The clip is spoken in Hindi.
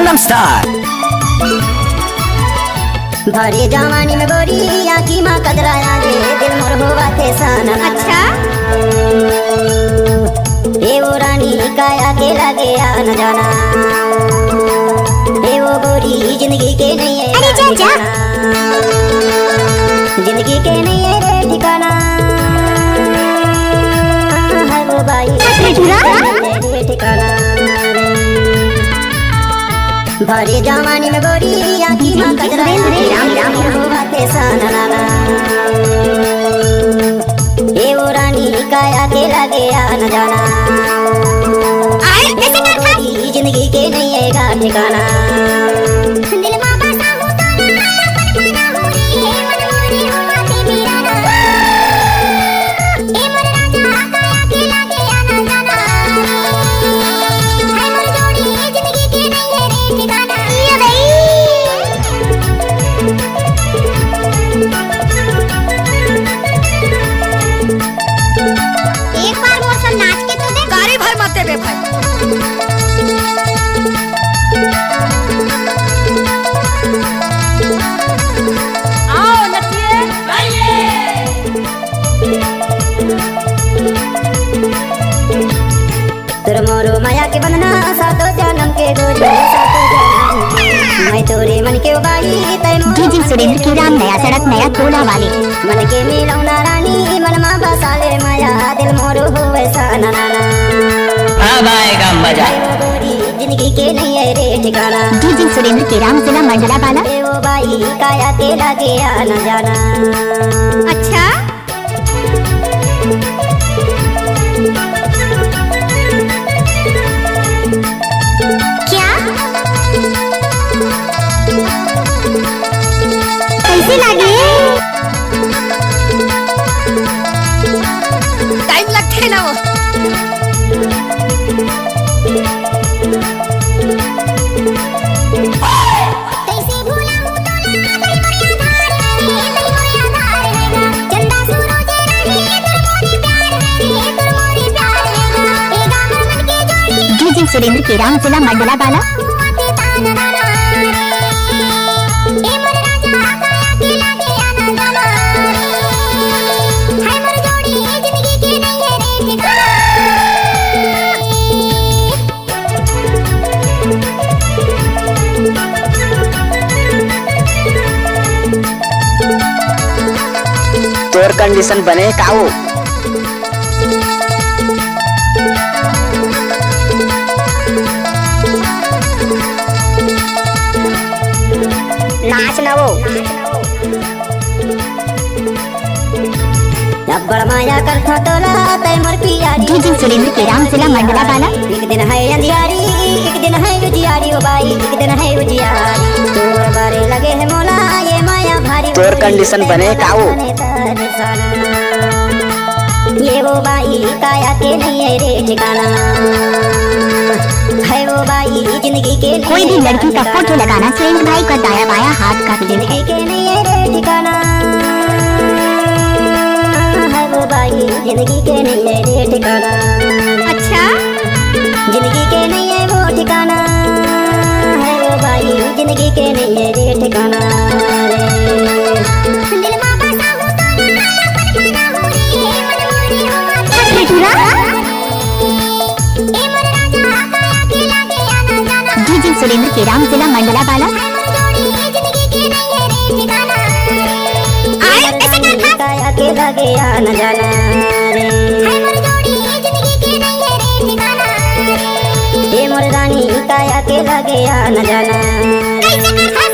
Film star. भरी जवानी में गोरी आँखी माँ कजराया रे दिल मोर होवा थे सन। अच्छा ए वो रानी काया के लगे न जाना, ए वो गोरी जिंदगी के नहीं है। अरे जा जा। जिंदगी के नहीं है रे ठिकाना, है वो बाई ठिकाना। भरी जवानी में गोरी आँखी माँ कजराया होवा थे सन। ए वो रानी काया के लगे न जाना, जिंदगी के नहीं है ठिकाना। एक बार वो सब नाच के तो देख। गाड़ी भर मत दे भाई। आओ नचिए तुर मोरो माया के बंधना सातो जन्म के गोरी, सातो जन्म मैं तोरे मन के बाई तै डीजे सुरेंद्र की राम नया सड़क नया टोला वाले। मन के मिलौना रानी मन मा बसाले माया दिल मोरो होवे साना नाना। अब आएगा मजा। गोरी जिंदगी के नहीं है रे ठिकाना। डीजे सुरेंद्र की राम जिला मंडला वाला। ए वो बाई काया के लगे न जाना। अच्छा क्या कैसे लगे? टाइम लगते ना वो। कैसे भूला हूँ तो ना तेरी मोरी आधार है गा, चंदा सूरज रानी तेरे मोरी प्यार है रे, तेरे मोरी प्यार है गा। ए गाँव मन के जोड़ी डीजे सुरेंद्र की राम जिला मंडला वाला। हुआ ते ताना नाना रे, ए मोर राजा काया के लगे आना जाना रे, है मोर जोड़ी जिंदगी के नहीं है रे ठिकाना। तोर कंडीशन बने काऊ। नाच ना वो अब्बड़ माया कर था तोला तै मोर पियारी। डीजे सुरेंद्र की राम जिला मंडला वाला। एक दिन है अंधियारी एक दिन है उजियारी ओ बाई, एक दिन है उजियारी तोर बारे लगे है मोला ये माया भारी। तोर कंडीशन बने काऊ। ये वो बाई काया के नहीं है रे ठिकाना, है वो बाई जिंदगी के नहीं कोई भी लड़की का फोटो लगाना सुरेंद्र भाई का दाया बाया हाथ का जिंदगी के नहीं है रे ठिकाना, है वो बाई जिंदगी के नहीं है रे ठिकाना। अच्छा जिंदगी के नहीं है वो ठिकाना, है वो बाई जिंदगी के नहीं है रे ठिकाना दिल में बसा हूँ तो ना मन बना हूँ रे, मन मोरी हुआ थे ठिकाना। ए मोर राजा काया के लगे आना जाना। डीजे सुरेंद्र की राम जिला मंडला वाला। है मोर जोड़ी जिंदगी के नहीं है रे ठिकाना। आए ऐसे कर था। काया के लगे आना जाना रे, है मोर जोड़ी जिंदगी के नहीं है रे ठिकाना। ये मोर रानी काया के लगे आना जाना। कैसे कर था